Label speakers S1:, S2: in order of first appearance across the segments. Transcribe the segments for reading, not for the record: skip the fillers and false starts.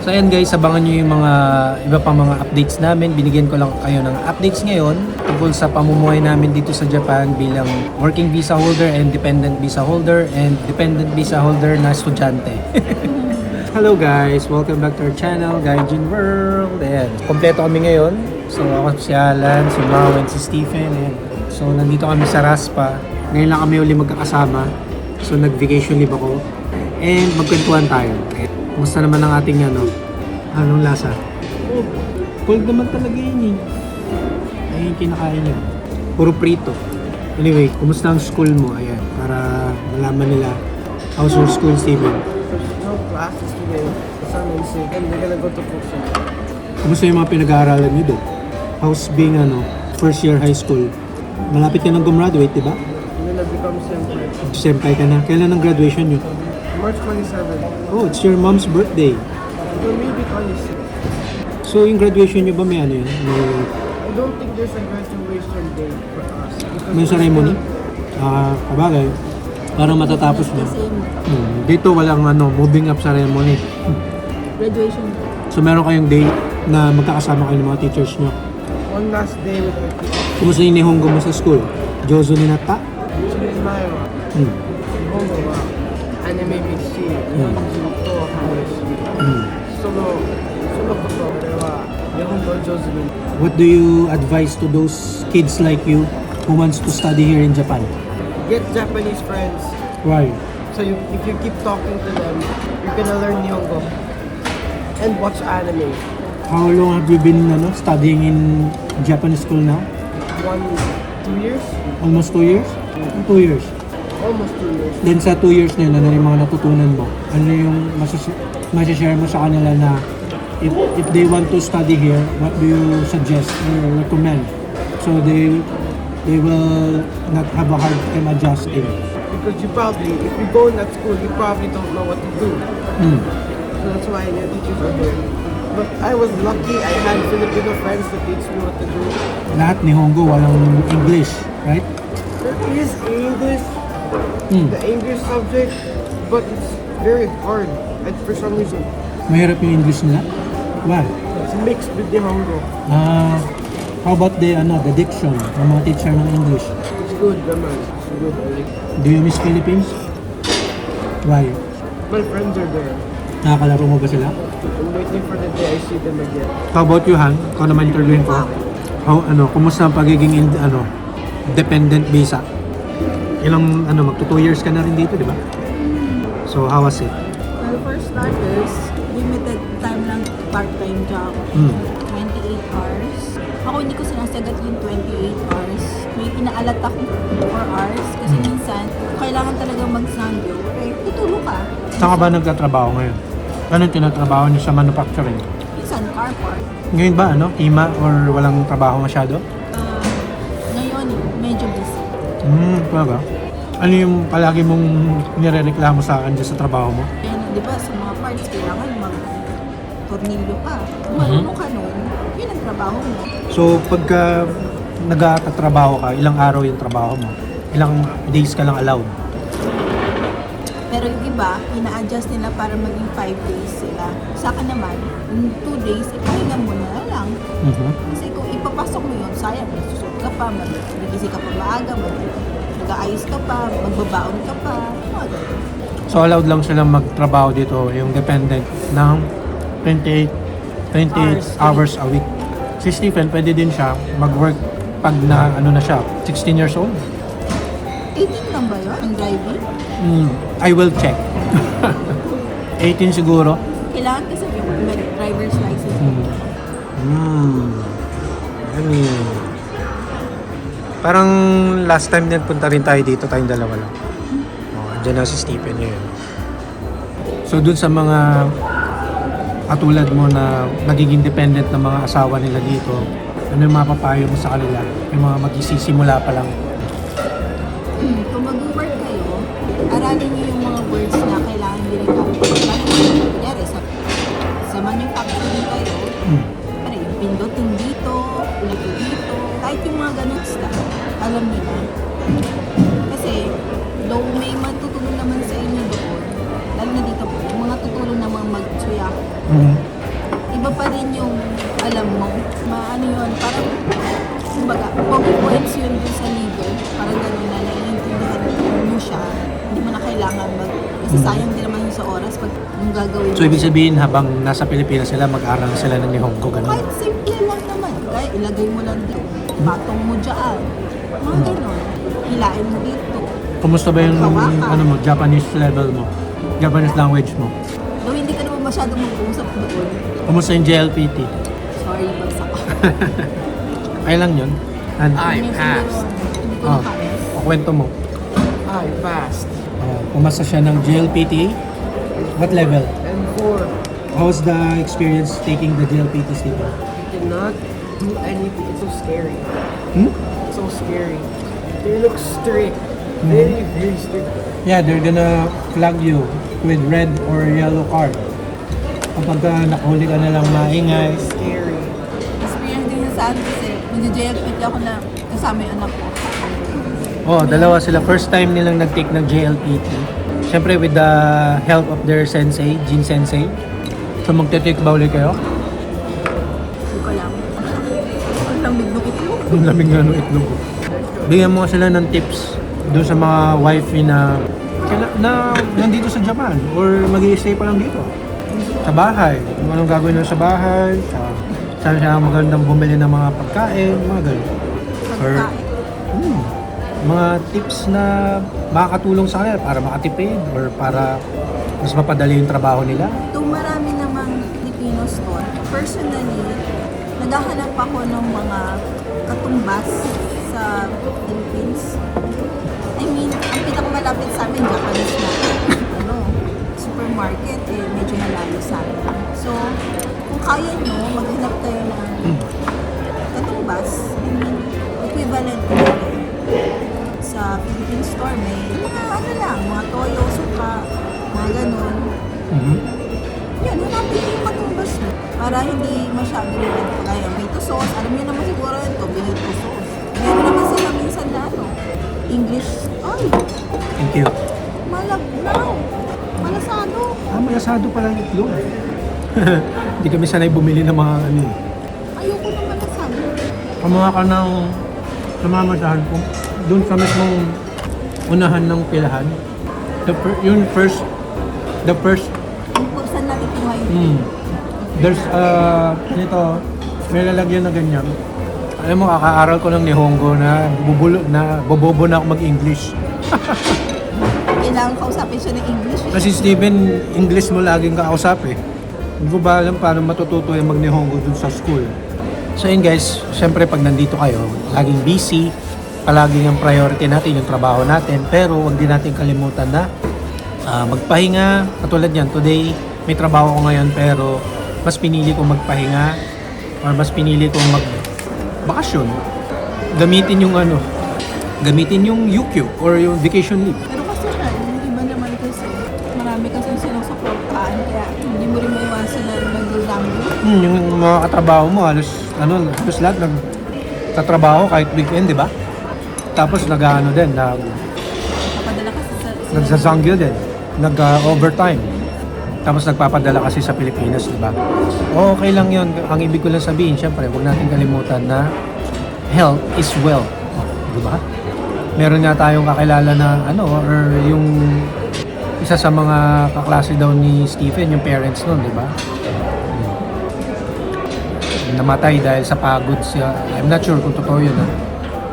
S1: So ayan guys, abangan nyo yung mga iba pang mga updates namin. Binigyan ko lang kayo ng updates ngayon tungkol sa pamumuhay namin dito sa Japan bilang working visa holder and dependent visa holder na estudyante. Hello guys, welcome back to our channel, Gaijin World. Ayan, kompleto kami ngayon. So ako si Alan, si Mau, and si Stephen. Ayan. So nandito kami sa Raspa. Ngayon lang kami uli magkakasama. So nag-vacation leave ako. And magkwentuhan tayo. Kumusta naman ang ating anong lasa? Oh, cold naman talaga yun eh. Ay, yung kinakain niya. Puro prito. Anyway, kumusta ang school mo? Ayan, para malaman nila. How's your school, Steven?
S2: No classes today. Some sick and we're gonna go to Fukushima.
S1: Kumusta yung mga pinag-aaralan niyo doon? How's being first year high school? Malapit ka nang gumraduate, di ba?
S2: I'm gonna become senpai.
S1: Senpai ka na. Kailan ang graduation niyo?
S2: March 27.
S1: Oh, it's your mom's birthday.
S2: Or maybe 26.
S1: So, yung graduation niyo ba may ano yun?
S2: I don't think there's a graduation day for us.
S1: May ceremony? Kabagay. Parang matatapos na. Dito walang moving up ceremony.
S3: Graduation.
S1: So, meron kayong day na magkakasama kayo ng mga teachers niyo.
S2: One last day with our teacher.
S1: Kumusta yung nihongo mo sa school? Jozo ni Nata?
S2: Sumimayo. Hongo wa anime mishi. Nihongo to hanashi. Solo koto ore wa Nihongo jouzu ni.
S1: What do you advise to those kids like you who wants to study here in Japan?
S2: Get Japanese friends.
S1: Why?
S2: So if you keep talking to them, you're gonna learn Nihongo. And watch anime.
S1: How long have you been studying in Japanese school now?
S2: 2 years?
S1: Almost 2 years? 2 years.
S2: Almost 2 years.
S1: Then sa 2 years na yun, ano yung mga natutunan mo? Ano yung masashare mo sa kanila na if they want to study here, what do you suggest or recommend? So they will not have a hard time adjusting.
S2: Because you probably, if you go in that school, you probably don't know what to do. So that's why your teachers are here. But I was lucky, I had Filipino friends that teach me what to do.
S1: Lahat ni Hongo walang English, right?
S2: There is English, the English subject, but it's very hard. And for some reason,
S1: Mahirap yung English nila? Why?
S2: it's mixed with Nihongo.
S1: How about the diction ng mga teacher ng English?
S2: It's good, naman. It's good. I like it.
S1: Do you miss Philippines? Why?
S2: My friends are there.
S1: Nakakalaro mo ba sila?
S2: I'm waiting for the day I see them again.
S1: How about you, Han? Ikaw naman interviewin ko. Kumusta ang pagiging dependent visa? Ilang magto 2 years ka na rin dito, di ba? So, how was it?
S3: Well, for starters, limited time lang part-time job. 28 hours. Ako hindi ko sinasagat yung 28 hours. May inaalat ako 4 hours kasi minsan kailangan talaga mag-sando. Eh, tutulog ka.
S1: Saan ka ba nagtatrabaho ngayon? Anong tinatrabaho niyo sa manufacturing?
S3: Minsan car park.
S1: Ngayon ba, ima or walang trabaho masyado?
S3: Ngayon, medyo busy.
S1: Talaga? Ano yung palagi mong nirereklamo sa akin dyan sa trabaho mo?
S3: Kaya di ba sa mga parts kailangan mag-tornilyo ka. Kung marunong ka nun, yun ang trabaho mo.
S1: So, pagka nagtatrabaho ka, ilang araw yung trabaho mo? Ilang days ka lang allowed?
S3: Pero yung iba, ina-adjust nila para maging 5 days sila. Sa akin naman, 2 days, ipahinga mo na lang. Kasi kung ipapasok mo yun, sayang, nagsusot ka pa, magigisi ka pa maaga, mag-aayos ka pa, magbabaon ka pa, mga ganun.
S1: So, allowed lang silang magtrabaho dito, yung dependent, ng 28 hours a week. Si Stephen, pwede din siya mag-work pag na siya, 16 years old.
S3: 18 lang ba yun? Ang driving?
S1: I will check. 18 siguro.
S3: Kailangan kasi yung driver's license.
S1: Parang last time din punta rin tayo dito, tayong dalawa lang. Diyan na si Stephen ngayon. So dun sa mga katulad mo na nagiging dependent ng mga asawa nila dito, ano yung mapapayo mo sa kanila? Yung mga magsisimula pa lang.
S3: Kung mag-work kayo, aralin niyo yung mga words na kailangan ginagamit. Kunyari, sa manufacturing kayo, yung pindutin dito, ulit dito, kahit yung mga ganun stuff, alam nila. Kasi, though may matutunan naman sa inyo doon, lalo na dito po, yung mga tutulong namang mag-tsuya, alam mo. Maano yun, parang, kumbaga, points yun dun sa leader. Parang gano'n na naiintindihan mo siya. Hindi mo na kailangan kasi sayang din naman yun sa oras pag yung gagawin
S1: So, ibig sabihin, habang nasa Pilipinas sila, mag-aral sila ng Nihongo, gano'n?
S3: Kahit simple lang naman. Kaya ilagay mo lang dito. Patong mo dyan. Mga gano'n. Hilain mo dito.
S1: Kumusta ba yung
S3: Hawakan.
S1: ano mo, Japanese level mo? Japanese language mo?
S3: Though hindi ka naman masyadong mag-uusap doon.
S1: Kumusta yung JLPT?
S3: Sorry, bagsak ako.
S1: Kaya lang yun. And,
S3: Hindi ko
S1: oh,
S3: nakaya.
S1: kwento mo.
S2: I passed.
S1: Pumasa siya ng JLPT. What level?
S2: And 4,
S1: How's the experience taking the JLPT, Stephen?
S2: you cannot do anything. It's so scary.
S1: Hmm?
S2: So scary. They look strict. Very, very strict.
S1: Yeah, they're gonna flag you with red or yellow card. Kapag nakahuli ka na lang maingay.
S2: Scary.
S3: Experience din yun sa akin kasi nag-JLPT ako na kasama yung anak ko.
S1: Oh, dalawa sila. First time nilang nag-take ng JLPT. Siyempre with the help of their sensei, Jin Sensei. So magte-take ba ulit kayo?
S3: Hindi ko alam. Ang lamig ng itlog.
S1: Ang lamig nga ng itlog. Bigyan mo sila ng tips doon sa mga wifey na nandito sa Japan or mag-i-stay pa lang dito. Sa bahay. Kung anong gagawin nila sa bahay. Saan siya magandang bumili ng mga pagkain, mga ganun. Or,
S3: Pagkain.
S1: mga tips na makakatulong sa kanila para makatipid or para mas mapadali yung trabaho nila.
S3: Itong marami namang Filipino store, personally, naghahanap ako ng mga katumbas sa Philippines. I mean, ang pinakamalapit sa amin, Japanese na supermarket, medyo nalayo sa amin. So, kung kaya nyo, maghanap kayo ng katumbas, I mean, equivalent ko sa Philippine store, may mga toyo, suka, mga ganun. Yan, hanapin yung katumbas mo. Para hindi masyado rin kagaya tomato sauce. Alam niyo naman siguro yun, tomato sauce. Meron naman sila minsan na English. Ay,
S1: Thank you.
S3: malabnaw. Malasado.
S1: Malasado pala yung itlog. Hindi kami sanay bumili ng mga ano.
S3: Ayoko ng malasado.
S1: Kumuha ka ng namamasahan ko. Doon sa mismong unahan ng pilahan. The first
S3: Kung saan natin kuha yun.
S1: there's nito, may lalagyan na ganyan. Alam mo, kakaaral ko ng Nihongo na bobobo na ako mag-English.
S3: Kailangan kausapin siya ng English.
S1: Kasi Steven, English mo laging kausap eh. Hindi ko ba alam paano matututo yung mag-Nihongo dun sa school. So yun guys, syempre pag nandito kayo, laging busy, palaging ang priority natin yung trabaho natin, pero huwag din natin kalimutan na magpahinga. Katulad yan, today may trabaho ko ngayon pero mas pinili kong magpahinga or mas pinili kong magbakasyon. Gamitin yung UQ or yung vacation leave.
S3: Pero kasi yung iba naman kasi, marami kasi sinusuportahan, kaya hindi mo rin maiwasan na nag-example.
S1: Yung mga katrabaho mo, halos lahat nagtatrabaho kahit weekend, di ba? Tapos nag-ano din,
S3: Napadala kasi sa
S1: nagsasangyo din, nag-overtime. Tapos nagpapadala kasi sa Pilipinas, di ba? Okay lang yun. Ang ibig ko lang sabihin, syempre, huwag natin kalimutan na health is wealth. Di ba? Meron nga tayong kakilala na or yung isa sa mga kaklase daw ni Stephen, yung parents nun, di ba? Namatay dahil sa pagod siya. I'm not sure kung totoo yun.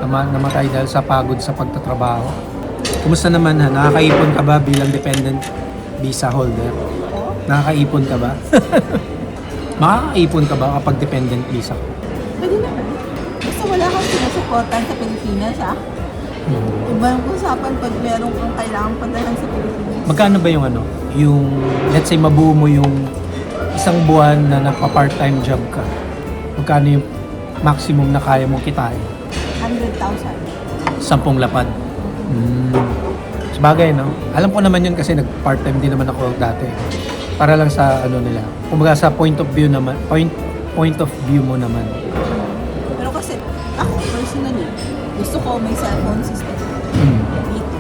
S1: Namatay dahil sa pagod sa pagtatrabaho. Kumusta naman Nakakaipon ka ba bilang dependent visa holder? Nakakaipon ka ba? Makakaipon ka ba kapag dependent visa?
S3: Pwede naman. Basta wala kang sinusuportan sa Pilipinas, Iba yung usapan pag meron kang kailangan padalan sa Pilipinas.
S1: Magkano ba yung let's say mabuo mo yung isang buwan na nagpa-part-time job ka? Magkano yung maximum na kaya mong kitain?
S3: 100,000.
S1: 10 lapad. Sabagay, no? Alam ko naman yun kasi nag-part-time din naman ako dati. Para lang sa nila. Kumbaga sa point of view mo naman.
S3: Pero kasi, ako personally, gusto ko may cellphone system dito.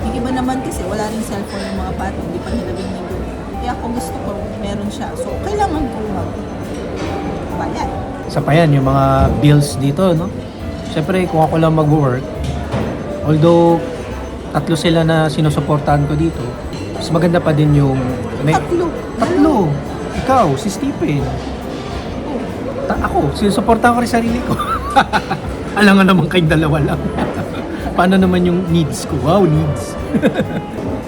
S3: Yung iba naman kasi wala rin cellphone yung mga bata, hindi pa nila binigyan. Kaya ako gusto ko meron siya. So, kailangan ko bayad.
S1: Isa pa yan, yung mga bills dito, no? Siyempre, kung ako lang mag-work, although tatlo sila na sinusuportahan ko dito, mas maganda pa din yung... Tatlo! Ikaw, si Stephen. Ako, sinusuportahan ko rin sarili ko. Alangan naman kayong dalawa lang. Paano naman yung needs ko? Wow, needs.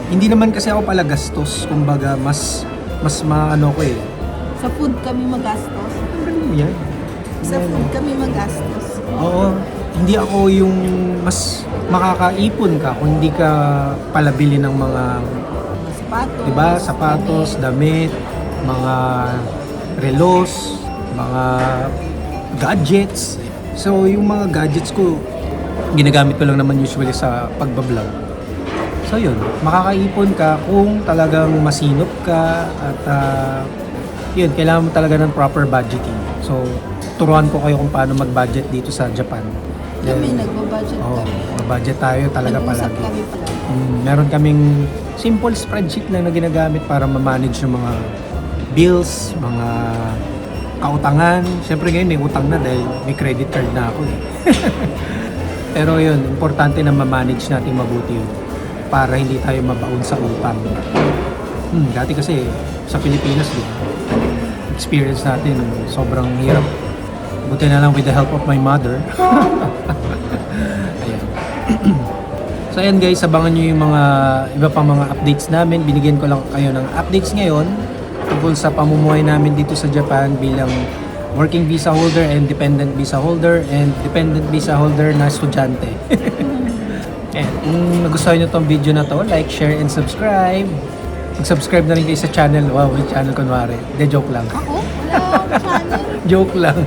S1: Hindi naman kasi ako pala gastos. Kumbaga, mas maano ko eh.
S3: Sa food kami magastos.
S1: Ang galing mo yan.
S3: Sa food kami magastos.
S1: Oo. Hindi ako yung mas makakaipon ka kung hindi ka palabili ng mga,
S3: Mga sapatos.
S1: diba, sapatos, damit, mga relos, mga gadgets. So, yung mga gadgets ko, ginagamit ko lang naman usually sa pagbablog. So, yun. Makakaipon ka kung talagang masinop ka at yun, kailangan mo talaga ng proper budgeting. So, turuan ko kayo kung paano mag-budget dito sa Japan.
S3: Kami, nagbabudget
S1: Oo,
S3: kami.
S1: mag-budget tayo talaga
S3: Nag-usap
S1: palagi.
S3: kami palagi.
S1: Meron kaming simple spreadsheet lang na ginagamit para ma-manage yung mga bills, mga kautangan. Siyempre ngayon may utang na dahil may credit card na ako eh. Pero yun, importante na ma-manage natin mabuti yun para hindi tayo mabaon sa utang. Dati kasi sa Pilipinas, di ba? Experience natin, sobrang hirap. Buti na lang with the help of my mother. Ayan. So ayan guys, abangan nyo yung mga iba pang mga updates namin. Binigyan ko lang kayo ng updates ngayon tungkol sa pamumuhay namin dito sa Japan bilang working visa holder and dependent visa holder na estudyante. Ayan, kung nagustuhan nyo tong video na to, like, share, and subscribe. Mag-subscribe na rin kayo sa channel. Wow, may channel kunwari. De, joke lang.
S3: Ako? Wala akong channel.
S1: Joke lang.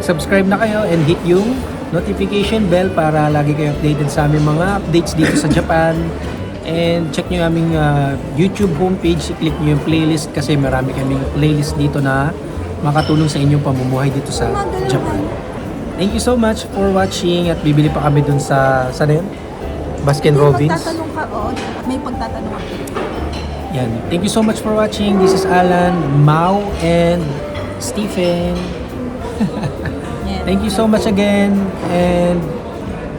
S1: Subscribe na kayo and hit yung notification bell para lagi kayo updated sa aming mga updates dito sa Japan. And check nyo yung aming YouTube homepage. I-click nyo yung playlist kasi marami kaming playlist dito na makatulong sa inyong pamumuhay dito sa Japan. Thank you so much for watching at bibili pa kami dun sa saan yun? Baskin Robbins.
S3: Magtatanong ka, may pagtatanong ako.
S1: Yan. Thank you so much for watching. This is Alan, Mau, and Stephen.
S3: Yan.
S1: Thank you so much again, and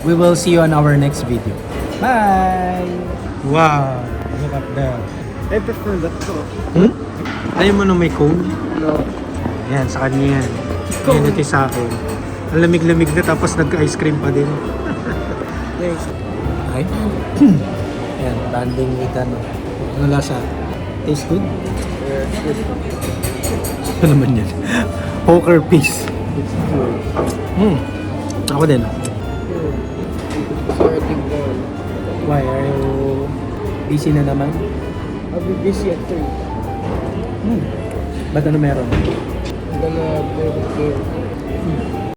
S1: we will see you on our next video. Bye! Wow! Look at that.
S2: I prefer that to.
S1: Ayaw mo nung may cone?
S2: No.
S1: Yan, sa kanya yan. Yan ito sa akin. Ang lamig-lamig na tapos nagka-ice cream pa din.
S2: Thanks.
S1: Ay? Yan, banding with ano. Ano lasa? Taste good?
S2: Yeah, it's
S1: Ano naman yan? Poker piece.
S2: good.
S1: Ako din.
S2: Sorry, going.
S1: Why? Are you busy na naman?
S2: I'll be busy at 3.
S1: Ba't ano meron?
S2: I'm gonna play the game.